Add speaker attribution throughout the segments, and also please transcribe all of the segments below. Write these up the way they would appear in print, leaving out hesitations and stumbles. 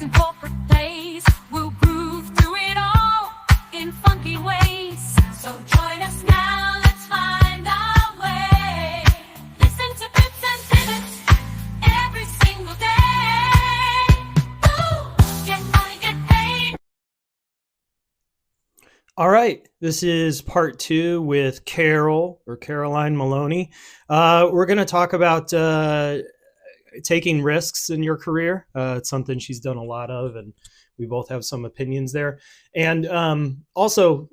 Speaker 1: this in corporate plays. We'll groove through it all in funky ways. So join us now, let's find our way. Listen to bits and pivots every single day. Ooh, get money, get paid.
Speaker 2: All right, this is part 2 with Carole, or Caroline Maloney. We're going to talk about taking risks in your career. It's something she's done a lot of, and we both have some opinions there. And also,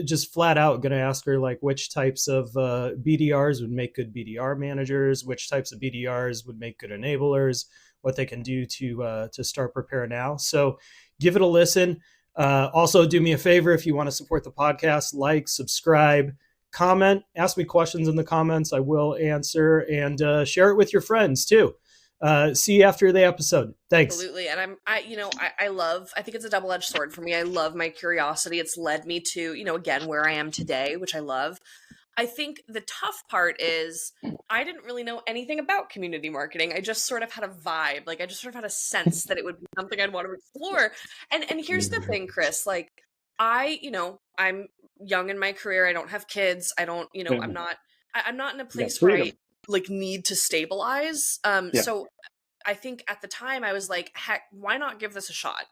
Speaker 2: just flat out going to ask her, which types of BDRs would make good BDR managers, which types of BDRs would make good enablers, what they can do to start prepare now. So give it a listen. Also, do me a favor, if you want to support the podcast, like, subscribe, comment, ask me questions in the comments. I will answer, and share it with your friends too. See you after the episode. Thanks.
Speaker 3: Absolutely. And I think it's a double-edged sword for me. I love my curiosity. It's led me to, again, where I am today, which I love. I think the tough part is I didn't really know anything about community marketing. I just sort of had a vibe. I just sort of had a sense that it would be something I'd want to explore. And here's the thing, Chris, I'm young in my career. I don't have kids. I don't, I'm not in a place where I need to stabilize. So I think at the time I was like, heck, why not give this a shot?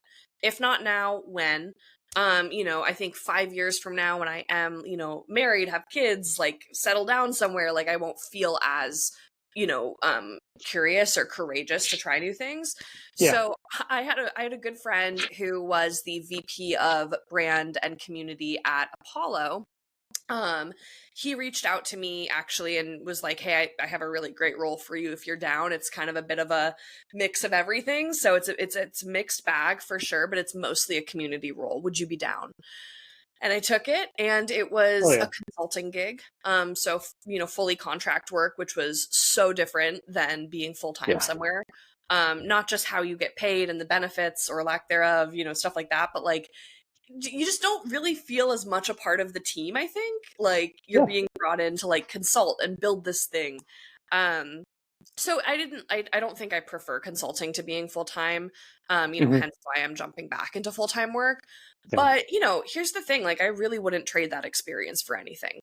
Speaker 3: If not now, when? I think 5 years from now, when I am, married, have kids, settle down somewhere, I won't feel as, curious or courageous to try new things. Yeah. So I had a good friend who was the VP of brand and community at Apollo. He reached out to me actually and was like, hey, I have a really great role for you if you're down. It's kind of a bit of a mix of everything. So it's a mixed bag for sure, but it's mostly a community role. Would you be down? And I took it, and it was a consulting gig. So, fully contract work, which was so different than being full-time somewhere. Not just how you get paid and the benefits or lack thereof, stuff like that, but you just don't really feel as much a part of the team, I think. You're being brought in to consult and build this thing. So I don't think I prefer consulting to being full-time, hence why I'm jumping back into full-time work. Yeah. But, here's the thing, I really wouldn't trade that experience for anything.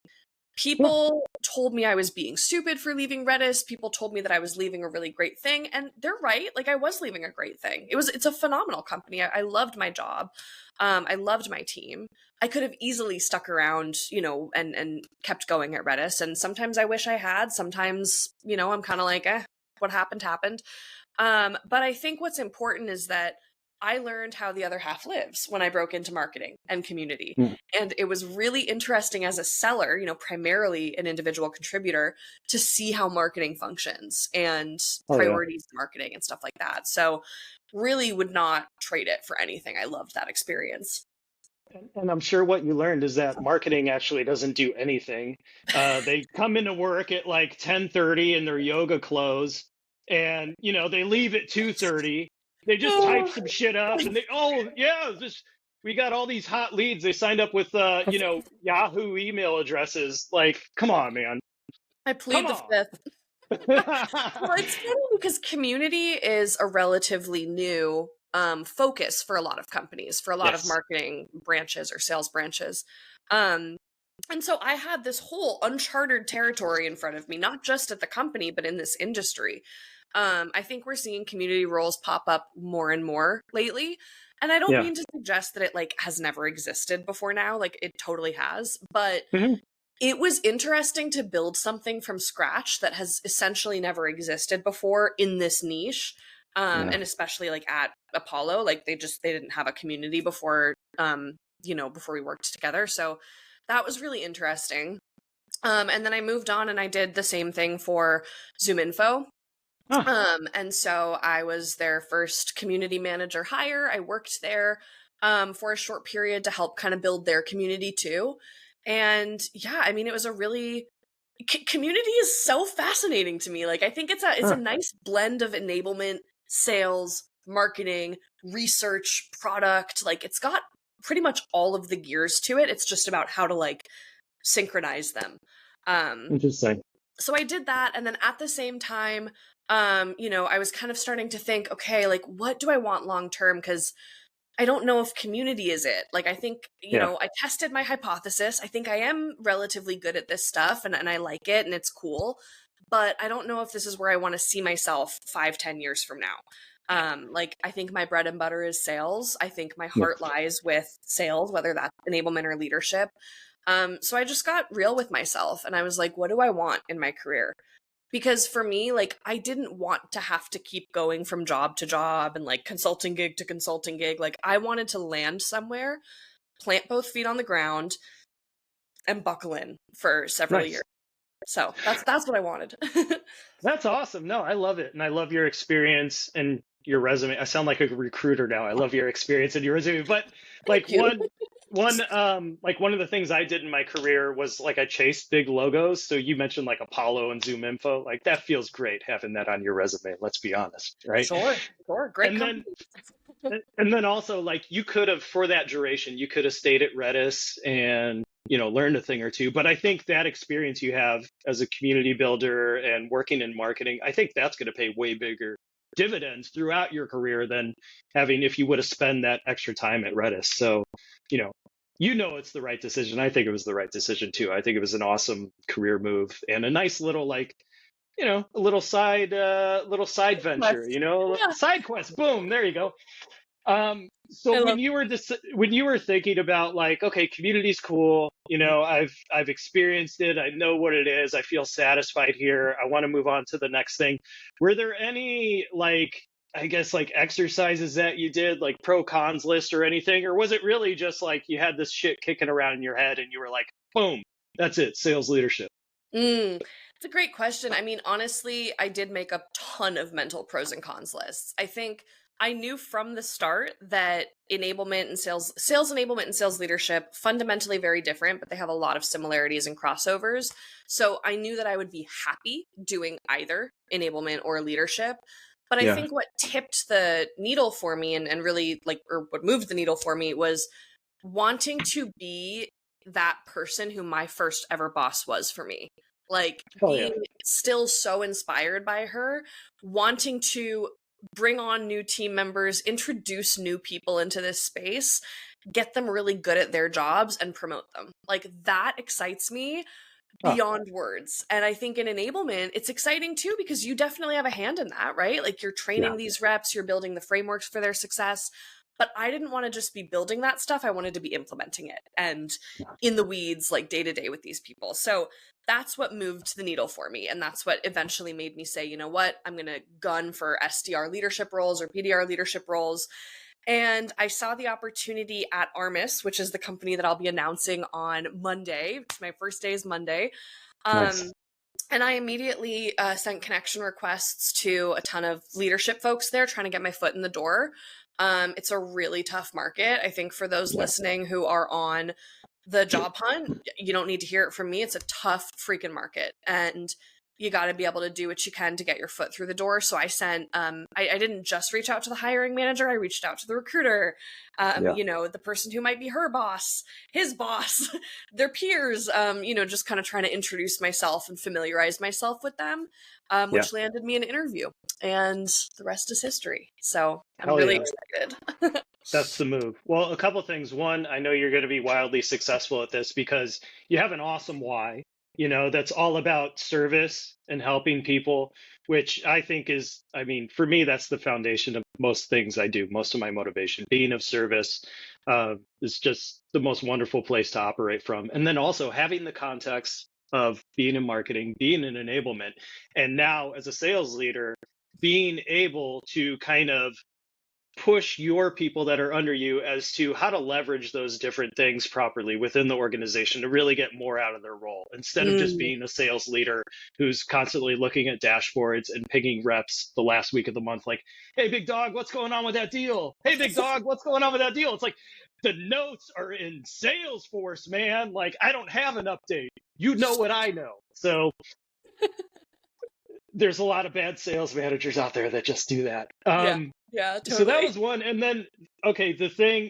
Speaker 3: People told me I was being stupid for leaving Redis. People told me that I was leaving a really great thing. And they're right. I was leaving a great thing. It's a phenomenal company. I loved my job. I loved my team. I could have easily stuck around, and kept going at Redis. And sometimes I wish I had. Sometimes, I'm kind of what happened, happened. But I think what's important is that I learned how the other half lives when I broke into marketing and community. And it was really interesting as a seller, primarily an individual contributor, to see how marketing functions and priorities in marketing and stuff like that. So really would not trade it for anything. I loved that experience.
Speaker 4: And I'm sure what you learned is that marketing actually doesn't do anything. They come into work at 10:30 in their yoga clothes, and they leave at 2:30. They just type some shit up, and we got all these hot leads. They signed up with Yahoo email addresses. Come on, man.
Speaker 3: I plead the fifth. Well, it's funny because community is a relatively new focus for a lot of companies, for a lot of marketing branches or sales branches. And so I had this whole uncharted territory in front of me, not just at the company, but in this industry. I think we're seeing community roles pop up more and more lately. And I don't mean to suggest that it has never existed before now. It totally has. But it was interesting to build something from scratch that has essentially never existed before in this niche. And especially at Apollo, they didn't have a community before, before we worked together. So that was really interesting. And then I moved on and I did the same thing for ZoomInfo. And so I was their first community manager hire. I worked there for a short period to help kind of build their community too. And it was a really community is so fascinating to me. I think it's a nice blend of enablement, sales, marketing, research, product. It's got pretty much all of the gears to it. It's just about how to synchronize them.
Speaker 4: Interesting.
Speaker 3: So I did that. And then at the same time, I was kind of starting to think, okay, like, what do I want long term? Because I don't know if community is it. Like, I think,
Speaker 4: Yeah.
Speaker 3: I tested my hypothesis. I think I am relatively good at this stuff, and I like it and it's cool. But I don't know if this is where I want to see myself 5, 10 years from now. Like, I think my bread and butter is sales. I think my
Speaker 4: Yeah.
Speaker 3: heart lies with sales, whether that's enablement or leadership. So I just got real with myself and I was like, what do I want in my career? Because for me, like, I didn't want to have to keep going from job to job and like consulting gig to consulting gig. Like, I wanted to land somewhere, plant both feet on the ground, and buckle in for several years.
Speaker 4: Nice.
Speaker 3: So that's what I wanted.
Speaker 4: That's awesome. No, I love it. And I love your experience and your resume. I sound like a recruiter now. I love your experience and your resume. But like
Speaker 3: Thank you.
Speaker 4: one of the things I did in my career was like I chased big logos. So you mentioned like Apollo and Zoom Info. Like that feels great having that on your resume, let's be honest, right?
Speaker 3: Sure. Great
Speaker 4: And
Speaker 3: company.
Speaker 4: then also like you could have for that duration, you could have stayed at Redis and learned a thing or two. But I think that experience you have as a community builder and working in marketing, I think that's going to pay way bigger dividends throughout your career than having if you would have spent that extra time at Redis. So, it's the right decision. I think it was the right decision too. I think it was an awesome career move and a nice little like, a little side venture,
Speaker 3: Yeah.
Speaker 4: side quest. Boom, there you go.
Speaker 3: I
Speaker 4: So
Speaker 3: love
Speaker 4: when you were thinking about like, okay, community's cool, I've experienced it, I know what it is, I feel satisfied here, I want to move on to the next thing. Were there any like, I guess like exercises that you did, like pro cons list or anything, or was it really just like you had this shit kicking around in your head and you were like, boom, that's it, sales leadership?
Speaker 3: It's a great question. I mean, honestly, I did make a ton of mental pros and cons lists. I think I knew from the start that enablement and sales enablement and sales leadership, fundamentally very different, but they have a lot of similarities and crossovers. So I knew that I would be happy doing either enablement or leadership. But I
Speaker 4: Yeah.
Speaker 3: think what tipped the needle for me and really like, or what moved the needle for me was wanting to be that person who my first ever boss was for me. Like,
Speaker 4: Oh yeah.
Speaker 3: being still so inspired by her, wanting to bring on new team members, introduce new people into this space, get them really good at their jobs and promote them. Like, that excites me
Speaker 4: Ah,
Speaker 3: beyond words. And I think in enablement, it's exciting too, because you definitely have a hand in that, right? Like, you're
Speaker 4: yeah.
Speaker 3: training these reps, you're building the frameworks for their success. But I didn't want to just be building that stuff. I wanted to be implementing it and in the weeds, like day to day with these people. So that's what moved the needle for me. And that's what eventually made me say, you know what, I'm going to gun for SDR leadership roles or BDR leadership roles. And I saw the opportunity at Armis, which is the company that I'll be announcing on Monday. My first day is Monday.
Speaker 4: Nice.
Speaker 3: And I immediately sent connection requests to a ton of leadership folks there, trying to get my foot in the door. It's a really tough market. I think for those
Speaker 4: Yeah.
Speaker 3: listening who are on the job hunt, you don't need to hear it from me. It's a tough freaking market. And you got to be able to do what you can to get your foot through the door. So I sent, I didn't just reach out to the hiring manager. I reached out to the recruiter,
Speaker 4: Yeah.
Speaker 3: the person who might be her boss, his boss, their peers, just kind of trying to introduce myself and familiarize myself with them, which landed me an interview, and the rest is history. So I'm
Speaker 4: Hell
Speaker 3: really
Speaker 4: yeah.
Speaker 3: excited.
Speaker 4: That's the move. Well, a couple things. One, I know you're going to be wildly successful at this because you have an awesome why, that's all about service and helping people, which I think is, I mean, for me, that's the foundation of most things I do, most of my motivation. Being of service is just the most wonderful place to operate from. And then also having the context of being in marketing, being in enablement, and now as a sales leader, being able to kind of push your people that are under you as to how to leverage those different things properly within the organization to really get more out of their role instead of just
Speaker 3: Mm.
Speaker 4: being a sales leader who's constantly looking at dashboards and pinging reps the last week of the month like, hey big dog, what's going on with that deal? Hey big dog, what's going on with that deal? It's like the notes are in Salesforce, man. Like, I don't have an update. You know what I know. So there's a lot of bad sales managers out there that just do that.
Speaker 3: Yeah, yeah,
Speaker 4: So that
Speaker 3: totally.
Speaker 4: was one. And then okay,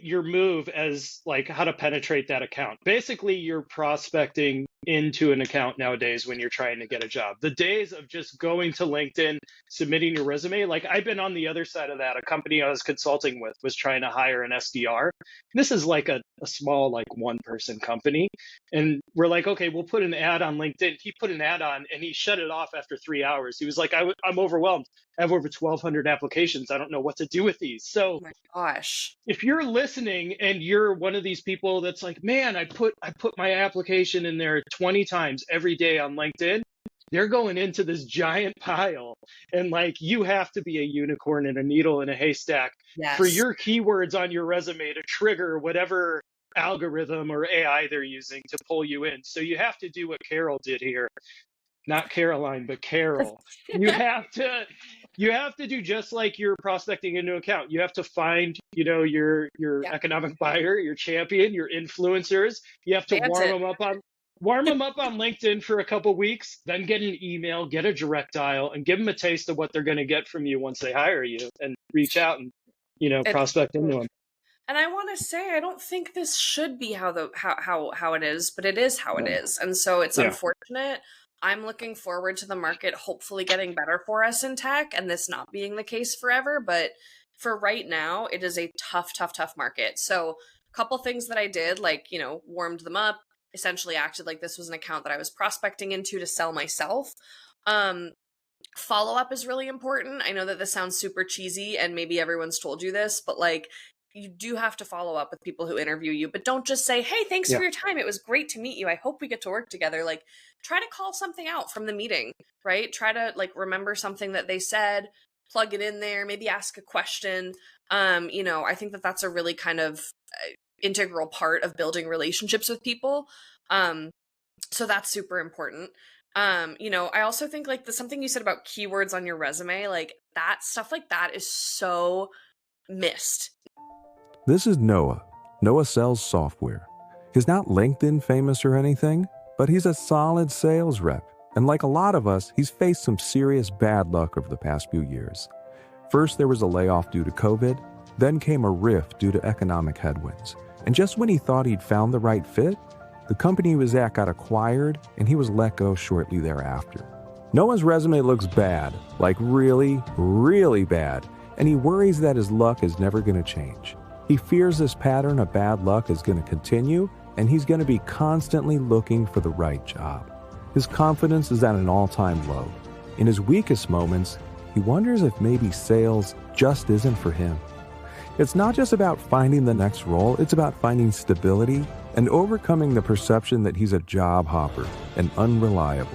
Speaker 4: your move as like how to penetrate that account. Basically, you're prospecting into an account nowadays when you're trying to get a job. The days of just going to LinkedIn, submitting your resume, like I've been on the other side of that. A company I was consulting with was trying to hire an SDR. This is like a small, like one person company. And we're like, okay, we'll put an ad on LinkedIn. He put an ad on and he shut it off after 3 hours. He was like, I'm overwhelmed. I have over 1,200 applications. I don't know what to do with these. So
Speaker 3: Oh my gosh.
Speaker 4: if you're listening and you're one of these people that's like, man, I put my application in there 20 times every day on LinkedIn, they're going into this giant pile. And like you have to be a unicorn and a needle in a haystack for
Speaker 3: Yes.
Speaker 4: your keywords on your resume to trigger whatever algorithm or AI they're using to pull you in. So you have to do what Carole did here. Not Caroline, but Carole. You have to do just like you're prospecting into an account. You have to find, your
Speaker 3: Yeah.
Speaker 4: economic buyer, your champion, your influencers. You have to
Speaker 3: Plant it.
Speaker 4: warm them up on LinkedIn for a couple weeks, then get an email, get a direct dial, and give them a taste of what they're going to get from you once they hire you, and reach out and
Speaker 3: It's
Speaker 4: prospect into them.
Speaker 3: And I want to say I don't think this should be how it is, but it is how it is. And so it's
Speaker 4: Yeah.
Speaker 3: unfortunate. I'm looking forward to the market hopefully getting better for us in tech and this not being the case forever, but for right now it is a tough market. So a couple things that I did, like, warmed them up, essentially acted like this was an account that I was prospecting into to sell myself. Follow up is really important. I know that this sounds super cheesy and maybe everyone's told you this, but like you do have to follow up with people who interview you, but don't just say, hey, thanks for your time. It was great to meet you. I hope we get to work together. Like try to call something out from the meeting, right? Try to like remember something that they said, plug it in there, maybe ask a question. I think that that's a really kind of integral part of building relationships with people. So that's super important. I also think like something you said about keywords on your resume, like that stuff like that is so missed.
Speaker 5: This is Noah. Noah sells software. He's not LinkedIn famous or anything, but he's a solid sales rep. And like a lot of us, he's faced some serious bad luck over the past few years. First, there was a layoff due to COVID, then came a rift due to economic headwinds. And just when he thought he'd found the right fit, the company he was at got acquired and he was let go shortly thereafter. Noah's resume looks bad, like really, really bad, and he worries that his luck is never going to change. He fears this pattern of bad luck is going to continue, and he's going to be constantly looking for the right job. His confidence is at an all-time low. In his weakest moments, he wonders if maybe sales just isn't for him. It's not just about finding the next role, it's about finding stability and overcoming the perception that he's a job hopper and unreliable.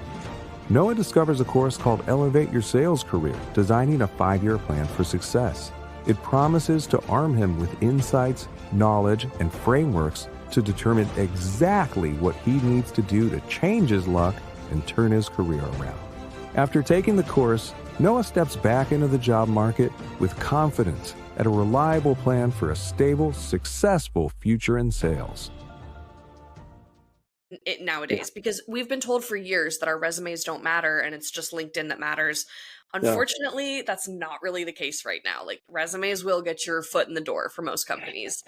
Speaker 5: Noah discovers a course called Elevate Your Sales Career, designing a 5-year plan for success. It promises to arm him with insights, knowledge, and frameworks to determine exactly what he needs to do to change his luck and turn his career around. After taking the course, Noah steps back into the job market with confidence and a reliable plan for a stable, successful future in sales.
Speaker 3: Nowadays, because we've been told for years that our resumes don't matter and it's just LinkedIn that matters. Unfortunately, that's not really the case right now. Like resumes will get your foot in the door for most companies.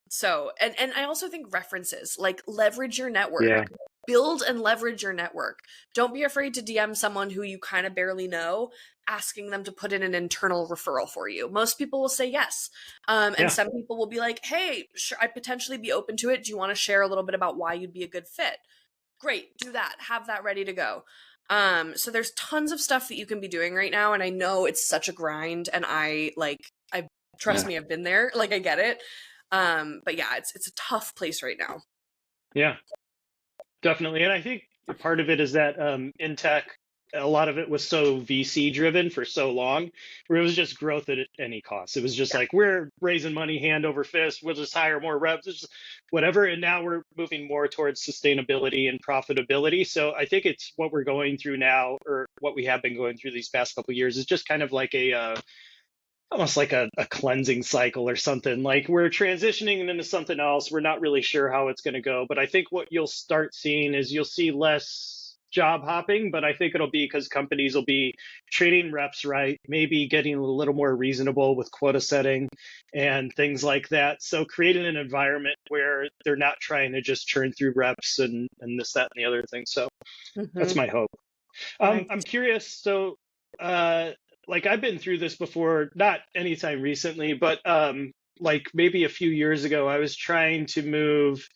Speaker 3: So I also think references, like leverage your network, build and leverage your network. Don't be afraid to DM someone who you kind of barely know, asking them to put in an internal referral for you. Most people will say yes. And some people will be like, hey, sure, I'd potentially be open to it. Do you want to share a little bit about why you'd be a good fit? Great, do that. Have that ready to go. So there's tons of stuff that you can be doing right now. And I know it's such a grind and trust me, I've been there. Like I get it. But yeah, it's a tough place right now.
Speaker 4: Yeah, definitely. And I think part of it is that in tech, a lot of it was so VC driven for so long, where it was just growth at any cost. It was just like, we're raising money hand over fist. We'll just hire more reps, just whatever. And now we're moving more towards sustainability and profitability. So I think it's what we're going through now, or what we have been going through these past couple of years, is just kind of like almost like a cleansing cycle or something. Like we're transitioning into something else. We're not really sure how it's going to go. But I think what you'll start seeing is you'll see less job hopping, but I think it'll be because companies will be treating reps right, maybe getting a little more reasonable with quota setting and things like that. So creating an environment where they're not trying to just churn through reps and this, that, and the other thing. So that's
Speaker 3: Mhm.
Speaker 4: my hope.
Speaker 3: Nice.
Speaker 4: I'm curious. So, like I've been through this before, not anytime recently, but like maybe a few years ago, I was trying to move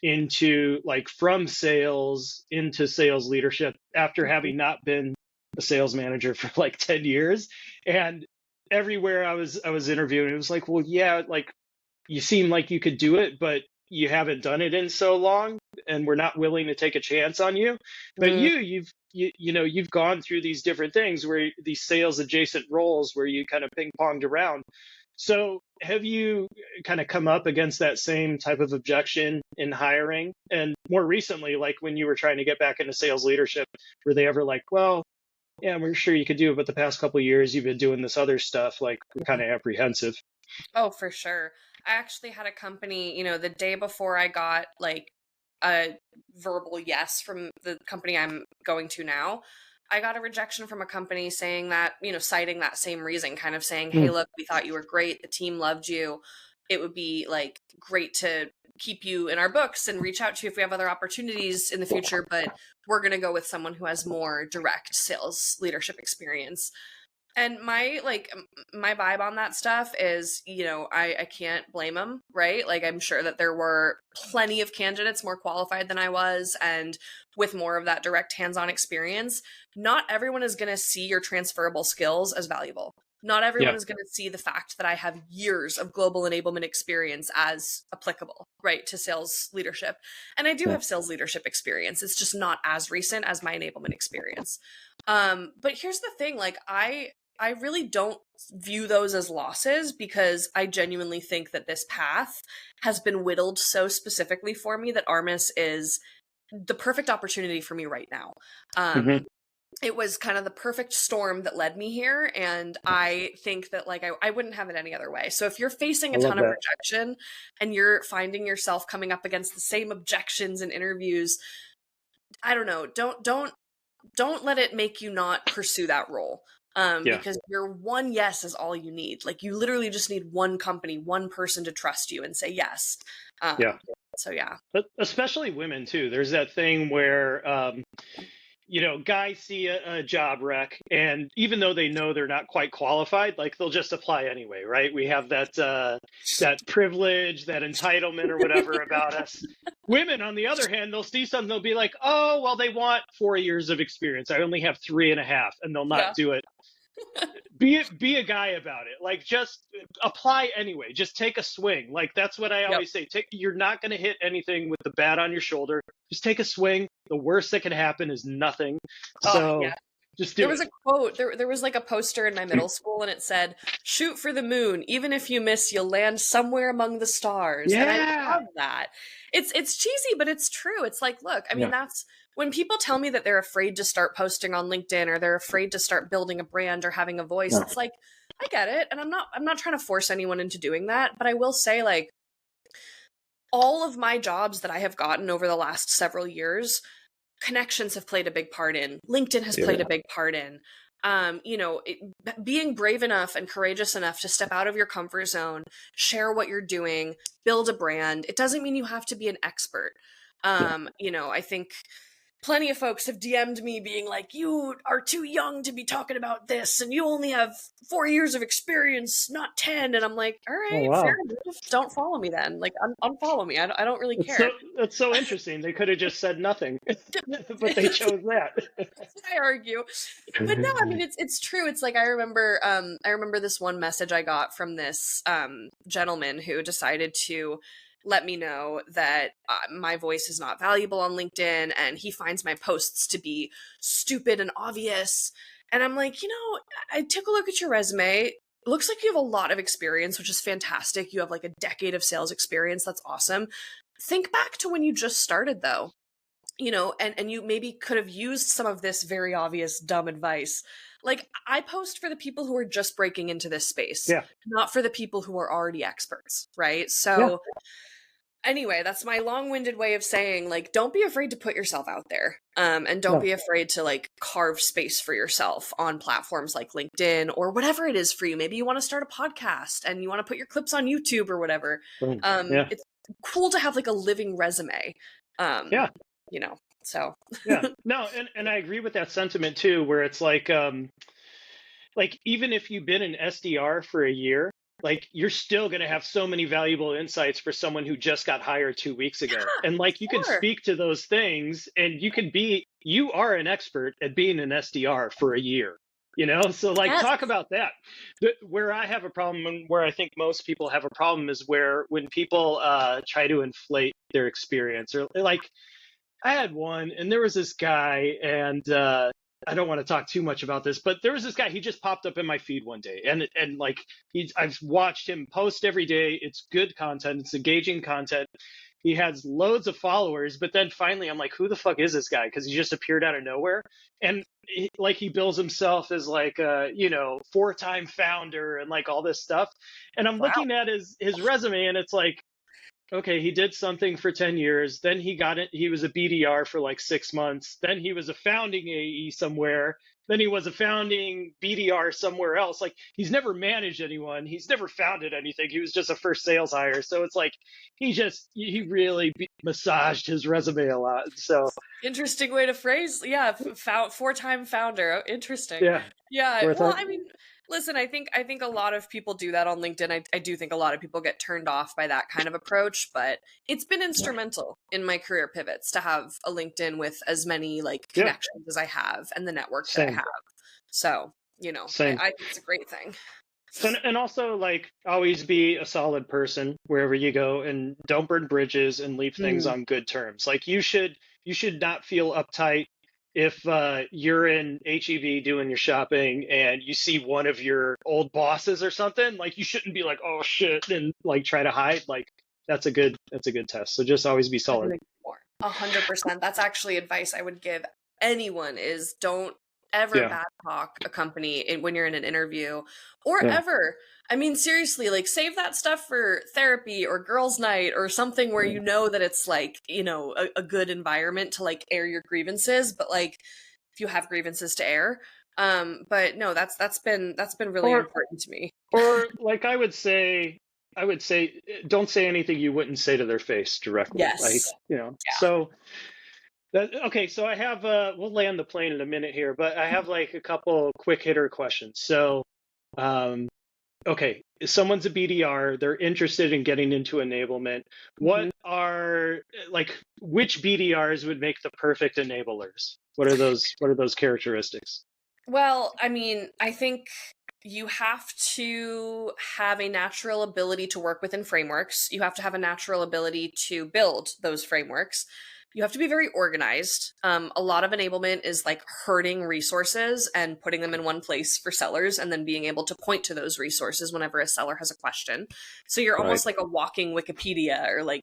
Speaker 4: into like from sales into sales leadership after
Speaker 3: Mhm.
Speaker 4: having not been a sales manager for like 10 years. And everywhere I was interviewing, it was like, well, yeah, like you seem like you could do it, but you haven't done it in so long, and we're not willing to take a chance on you. But
Speaker 3: Mm.
Speaker 4: you've gone through these different things where these sales adjacent roles where you kind of ping ponged around. So have you kind of come up against that same type of objection in hiring? And more recently, like when you were trying to get back into sales leadership, were they ever like, well, yeah, we're sure you could do it, but the past couple of years you've been doing this other stuff, like we're kind of apprehensive.
Speaker 3: Oh, for sure. I actually had a company, the day before I got like a verbal yes from the company I'm going to now. I got a rejection from a company saying that, citing that same reason, kind of saying, hey,
Speaker 4: Mm,
Speaker 3: look, we thought you were great. The team loved you. It would be like great to keep you in our books and reach out to you if we have other opportunities in the future. But we're going to go with someone who has more direct sales leadership experience. And my vibe on that stuff is, I can't blame them, right? Like I'm sure that there were plenty of candidates more qualified than I was and with more of that direct hands-on experience. Not everyone is going to see your transferable skills as valuable. Not everyone
Speaker 4: yeah,
Speaker 3: is going to see the fact that I have years of global enablement experience as applicable, right, to sales leadership. And I do
Speaker 4: yeah,
Speaker 3: have sales leadership experience. It's just not as recent as my enablement experience. But here's the thing, like I really don't view those as losses because I genuinely think that this path has been whittled so specifically for me that Armis is the perfect opportunity for me right now.
Speaker 4: hmm,
Speaker 3: It was kind of the perfect storm that led me here. And I think that like I wouldn't have it any other way. So if you're facing
Speaker 4: I
Speaker 3: a
Speaker 4: love
Speaker 3: ton of
Speaker 4: that.
Speaker 3: rejection and you're finding yourself coming up against the same objections in interviews, I don't know, don't let it make you not pursue that role.
Speaker 4: Yeah,
Speaker 3: Because your one yes is all you need. Like you literally just need one company, one person to trust you and say yes.
Speaker 4: yeah.
Speaker 3: So yeah.
Speaker 4: But especially women too. There's that thing where guys see a job rec, and even though they know they're not quite qualified, like they'll just apply anyway, right? We have that privilege, that entitlement, or whatever about us. Women, on the other hand, they'll see something, they'll be like, "Oh, well, they want 4 years of experience. I only have 3.5," and they'll not
Speaker 3: Yeah.
Speaker 4: do it. Be a guy about it. Like just apply anyway. Just take a swing. Like that's what I
Speaker 3: Yep.
Speaker 4: always say. You're not going to hit anything with the bat on your shoulder. Just take a swing. The worst that can happen is nothing.
Speaker 3: Oh
Speaker 4: So
Speaker 3: yeah.
Speaker 4: just
Speaker 3: There
Speaker 4: do
Speaker 3: was
Speaker 4: it.
Speaker 3: a quote. There was like a poster in my middle school, and it said, "Shoot for the moon. Even if you miss, you'll land somewhere among the stars." And I
Speaker 4: Yeah.
Speaker 3: love that. It's cheesy, but it's true. It's like, look, I mean,
Speaker 4: Yeah.
Speaker 3: that's when people tell me that they're afraid to start posting on LinkedIn or they're afraid to start building a brand or having a voice.
Speaker 4: Yeah.
Speaker 3: It's like, I get it, and I'm not trying to force anyone into doing that, but I will say, like, all of my jobs that I have gotten over the last several years, connections have played a big part in. LinkedIn has played
Speaker 4: Yeah.
Speaker 3: a big part in. Being brave enough and courageous enough to step out of your comfort zone, share what you're doing, build a brand. It doesn't mean you have to be an expert.
Speaker 4: Yeah.
Speaker 3: I think plenty of folks have DM'd me being like, you are too young to be talking about this and you only have 4 years of experience, not 10. And I'm like, all
Speaker 4: Oh
Speaker 3: right, fair
Speaker 4: wow.
Speaker 3: enough. Don't follow me then. Like, unfollow me. I don't really
Speaker 4: It's so
Speaker 3: care.
Speaker 4: that's so interesting. They could have just said nothing, but they chose that.
Speaker 3: I argue. But no, I mean it's true. It's like I remember this one message I got from this gentleman who decided to let me know that my voice is not valuable on LinkedIn and he finds my posts to be stupid and obvious. And I'm like, I took a look at your resume. It looks like you have a lot of experience, which is fantastic. You have like a decade of sales experience. That's awesome. Think back to when you just started though, and you maybe could have used some of this very obvious dumb advice. Like I post for the people who are just breaking into this space,
Speaker 4: Yeah.
Speaker 3: not for the people who are already experts, right?
Speaker 4: Yeah.
Speaker 3: So Anyway, that's my long-winded way of saying, like, don't be afraid to put yourself out there. And don't
Speaker 4: No.
Speaker 3: be afraid to like carve space for yourself on platforms like LinkedIn or whatever it is for you. Maybe you want to start a podcast and you want to put your clips on YouTube or whatever.
Speaker 4: Yeah.
Speaker 3: It's cool to have like a living resume.
Speaker 4: Yeah.
Speaker 3: You know, so
Speaker 4: Yeah. No, and I agree with that sentiment too, where it's like even if you've been an SDR for a year, like you're still going to have so many valuable insights for someone who just got hired 2 weeks ago. And like you can
Speaker 3: sure.
Speaker 4: speak to those things and you are an expert at being an SDR for a year. So like
Speaker 3: Yes.
Speaker 4: talk about that. Where I have a problem and where I think most people have a problem is where when people try to inflate their experience, or like I had one and there was this guy, and I don't want to talk too much about this, but there was this guy, he just popped up in my feed one day, and like I've watched him post every day. It's good content, it's engaging content. He has loads of followers, but then finally I'm like, who the fuck is this guy? Because he just appeared out of nowhere. And he bills himself as like a 4-time founder and like all this stuff. And I'm
Speaker 3: Wow.
Speaker 4: looking at his resume, and it's like, okay, he did something for 10 years. Then he got it. He was a BDR for like 6 months. Then he was a founding AE somewhere. Then he was a founding BDR somewhere else. Like he's never managed anyone. He's never founded anything. He was just a first sales hire. So it's like he really massaged his resume a lot. So
Speaker 3: Interesting way to phrase. Yeah, 4-time founder. Interesting.
Speaker 4: yeah,
Speaker 3: Yeah.
Speaker 4: worth
Speaker 3: Well,
Speaker 4: it.
Speaker 3: I mean, listen, I think a lot of people do that on LinkedIn. I do think a lot of people get turned off by that kind of approach, but it's been instrumental in my career pivots to have a LinkedIn with as many like
Speaker 4: Yeah.
Speaker 3: connections as I have and the network that I
Speaker 4: Same.
Speaker 3: have. So,
Speaker 4: Same.
Speaker 3: I think it's a great thing.
Speaker 4: And also, like, always be a solid person wherever you go, and don't burn bridges and leave things on good terms. Like you should not feel uptight if you're in HEB doing your shopping and you see one of your old bosses or something. Like you shouldn't be like, oh shit, and like try to hide. Like that's a good test. So just always be solid.
Speaker 3: 100%. That's actually advice I would give anyone is don't ever
Speaker 4: Yeah.
Speaker 3: bad talk a company when you're in an interview or
Speaker 4: Yeah.
Speaker 3: ever. I mean, seriously, like save that stuff for therapy or girls' night or something where you know that it's like, a good environment to like air your grievances, but like if you have grievances to air. But no, that's been really important to me.
Speaker 4: Or like I would say, don't say anything you wouldn't say to their face directly.
Speaker 3: Yes.
Speaker 4: Like,
Speaker 3: Yeah.
Speaker 4: so okay, so I have we'll land the plane in a minute here, but I have like a couple quick hitter questions. So okay, someone's a BDR, they're interested in getting into enablement. What are like which BDRs would make the perfect enablers? What are those characteristics?
Speaker 3: Well, I mean, I think you have to have a natural ability to work within frameworks. You have to have a natural ability to build those frameworks. You have to be very organized. A lot of enablement is like herding resources and putting them in one place for sellers and then being able to point to those resources whenever a seller has a question. So you're almost like a walking Wikipedia or like,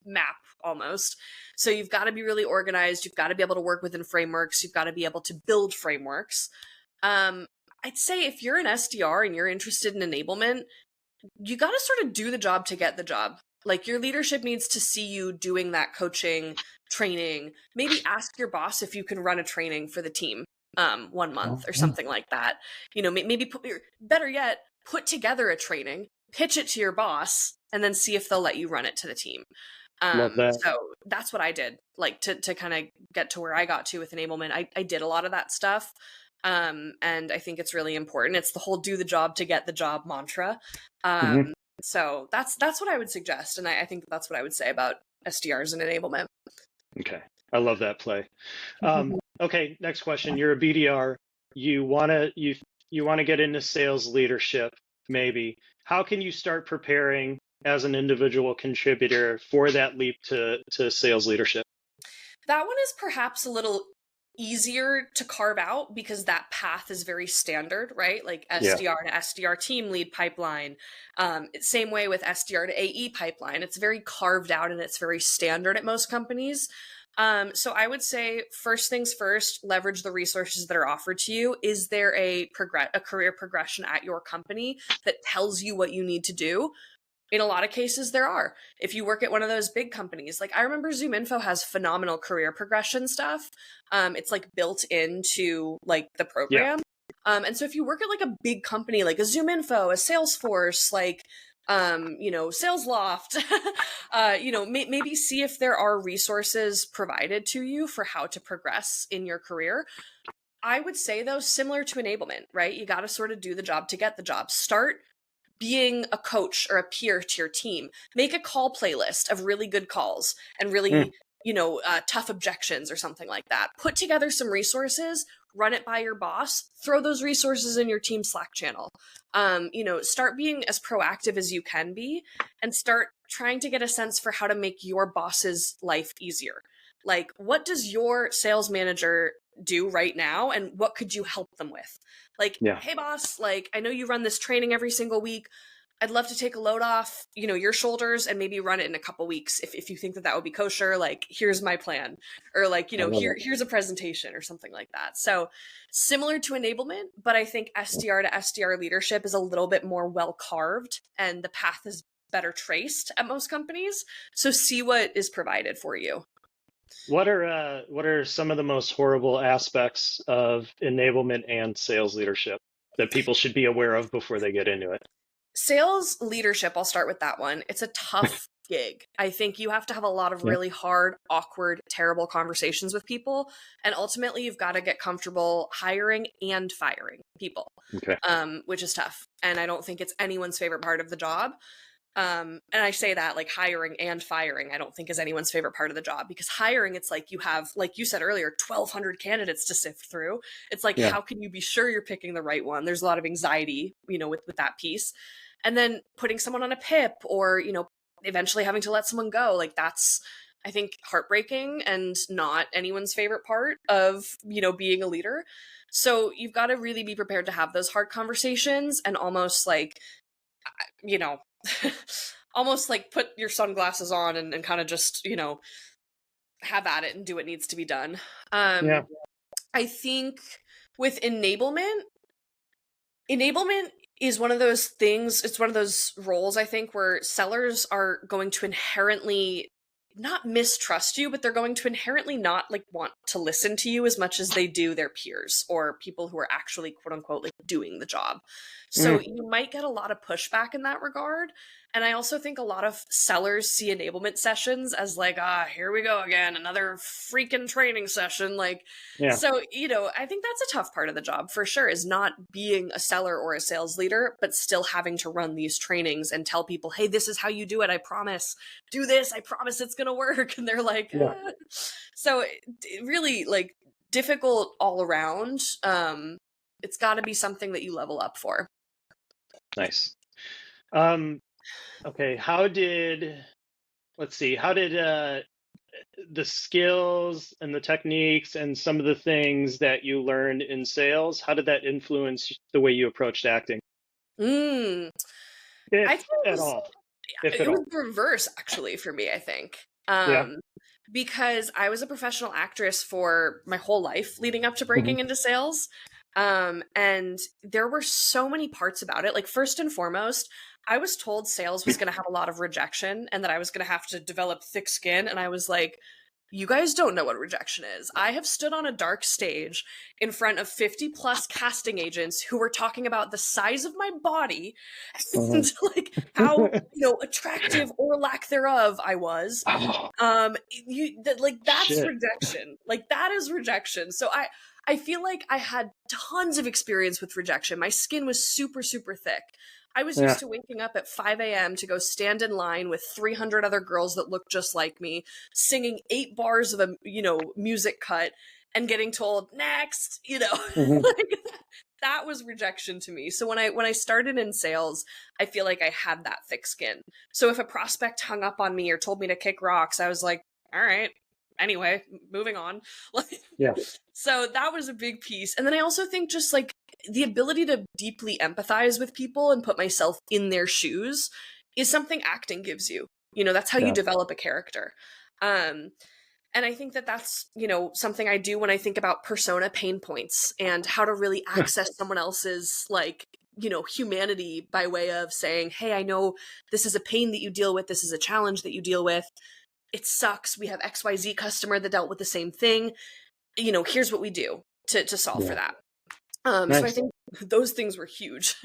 Speaker 3: map almost. So you've got to be really organized. You've got to be able to work within frameworks. You've got to be able to build frameworks. I'd say if you're an SDR and you're interested in enablement, you got to sort of do the job to get the job. Like your leadership needs to see you doing that coaching, training. Maybe ask your boss if you can run a training for the team 1 month or something like that. Maybe better yet, put together a training, pitch it to your boss, and then see if they'll let you run it to the team.
Speaker 4: Love that.
Speaker 3: So that's what I did, like to kind of get to where I got to with enablement. I did a lot of that stuff. And I think it's really important. It's the whole do the job to get the job mantra. So that's what I would suggest. And I think that's what I would say about SDRs and enablement.
Speaker 4: Okay. I love that play. Okay, next question. You're a BDR. You wanna get into sales leadership, maybe. How can you start preparing as an individual contributor for that leap to sales leadership?
Speaker 3: That one is perhaps a little easier to carve out because that path is very standard, right? Like SDR to SDR team lead pipeline. Same way with SDR to AE pipeline. It's very carved out and it's very standard at most companies. So I would say first things first, leverage the resources that are offered to you. Is there a career progression at your company that tells you what you need to do? In a lot of cases, there are. If you work at one of those big companies, like I remember ZoomInfo has phenomenal career progression stuff. It's like built into like the
Speaker 4: Yeah.
Speaker 3: program. And so if you work at like a big company, like a ZoomInfo, a Salesforce, like, SalesLoft, maybe see if there are resources provided to you for how to progress in your career. I would say though, similar to enablement, right? You got to sort of do the job to get the job. Start being a coach or a peer to your team. Make a call playlist of really good calls and really, tough objections or something like that. Put together some resources, run it by your boss, throw those resources in your team Slack channel. Start being as proactive as you can be and start trying to get a sense for how to make your boss's life easier. Like, what does your sales manager do right now and what could you help them with? Like, hey boss, like I know you run this training every single week. I'd love to take a load off, your shoulders and maybe run it in a couple weeks. If you think that would be kosher, like here's my plan, or like, here's a presentation or something like that. So similar to enablement, but I think SDR to SDR leadership is a little bit more well carved and the path is better traced at most companies. So see what is provided for you.
Speaker 4: What are some of the most horrible aspects of enablement and sales leadership that people should be aware of before they get into it?
Speaker 3: Sales leadership, I'll start with that one. It's a tough gig. I think you have to have a lot of really hard, awkward, terrible conversations with people. And ultimately, you've got to get comfortable hiring and firing people, which is tough. And I don't think it's anyone's favorite part of the job. And I say that like hiring and firing, I don't think is anyone's favorite part of the job, because hiring, it's like you have, like you said earlier, 1,200 candidates to sift through. It's like, how can you be sure you're picking the right one? There's a lot of anxiety, with that piece. And then putting someone on a PIP or, eventually having to let someone go. Like that's, I think, heartbreaking and not anyone's favorite part of, being a leader. So you've got to really be prepared to have those hard conversations and almost like, almost like put your sunglasses on and kind of just, have at it and do what needs to be done. I think with enablement is one of those things, it's one of those roles, I think, where sellers are going to inherently not mistrust you, but they're going to inherently not like want to listen to you as much as they do their peers or people who are actually quote unquote like doing the job. So you might get a lot of pushback in that regard. And I also think a lot of sellers see enablement sessions as like, here we go again, another freaking training session. Like, so, I think that's a tough part of the job for sure, is not being a seller or a sales leader, but still having to run these trainings and tell people, hey, this is how you do it. I promise. Do this. I promise it's going to work. And they're like, So really like difficult all around. It's got to be something that you level up for.
Speaker 4: Nice. Okay, how did the skills and the techniques and some of the things that you learned in sales, how did that influence the way you approached acting?
Speaker 3: I think
Speaker 4: at all.
Speaker 3: It was the reverse, actually, for me, I think. Because I was a professional actress for my whole life leading up to breaking into sales. And there were so many parts about it. Like, first and foremost, I was told sales was going to have a lot of rejection and that I was going to have to develop thick skin. And I was like, you guys don't know what rejection is. I have stood on a dark stage in front of 50 plus casting agents who were talking about the size of my body and like how, attractive or lack thereof I was. That's rejection. Like that is rejection. So I feel like I had tons of experience with rejection. My skin was super, super thick. I was used to waking up at 5 a.m. to go stand in line with 300 other girls that looked just like me, singing 8 bars of a, music cut and getting told next, like that was rejection to me. So when I started in sales, I feel like I had that thick skin. So if a prospect hung up on me or told me to kick rocks, I was like, all right, anyway, moving on. So that was a big piece. And then I also think just like the ability to deeply empathize with people and put myself in their shoes is something acting gives you. That's how you develop a character. And I think that that's, something I do when I think about persona pain points and how to really access someone else's like, humanity by way of saying, hey, I know this is a pain that you deal with. This is a challenge that you deal with. It sucks. We have XYZ customer that dealt with the same thing. Here's what we do to solve for that.
Speaker 4: Nice.
Speaker 3: So I think those things were huge.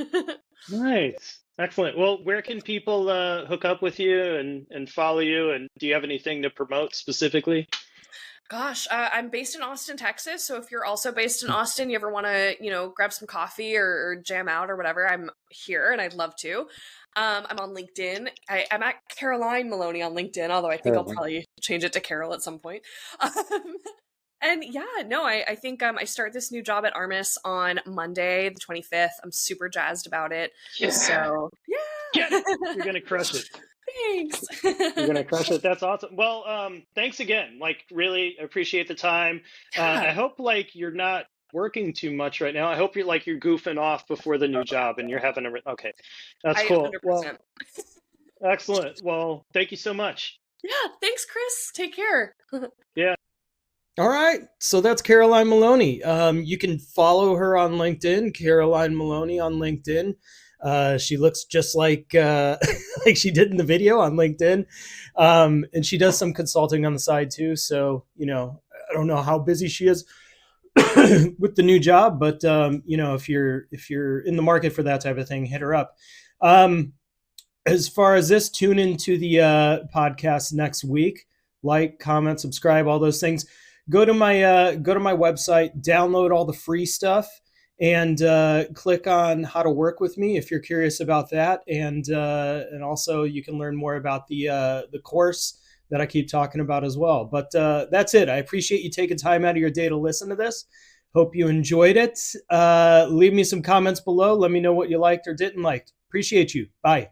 Speaker 4: Nice. Excellent. Well, where can people hook up with you and follow you? And do you have anything to promote specifically?
Speaker 3: Gosh, I'm based in Austin, Texas. So if you're also based in Austin, you ever want to, grab some coffee or jam out or whatever, I'm here and I'd love to. I'm on LinkedIn. I'm at Caroline Maloney on LinkedIn, although I think I'll probably change it to Carole at some point. And I think I start this new job at Armis on Monday, the 25th. I'm super jazzed about it.
Speaker 4: Yeah.
Speaker 3: So,
Speaker 4: yeah. You're going to crush it.
Speaker 3: Thanks.
Speaker 4: You're going to crush it. That's awesome. Well, thanks again. Really appreciate the time. I hope you're not working too much right now. I hope you're goofing off before the new job and you're having okay. That's cool.
Speaker 3: 100%.
Speaker 4: Well, excellent. Well, thank you so much.
Speaker 3: Yeah. Thanks, Chris. Take care.
Speaker 4: Yeah.
Speaker 2: All right. So that's Caroline Maloney. You can follow her on LinkedIn, Caroline Maloney on LinkedIn. She looks just like like she did in the video on LinkedIn. And she does some consulting on the side too. So, I don't know how busy she is with the new job, but if you're in the market for that type of thing, hit her up. As far as this, tune into the podcast next week. Like, comment, subscribe, all those things. Go to my website, download all the free stuff, and click on how to work with me if you're curious about that. And also you can learn more about the course that I keep talking about as well. But that's it. I appreciate you taking time out of your day to listen to this. Hope you enjoyed it. Leave me some comments below. Let me know what you liked or didn't like. Appreciate you. Bye.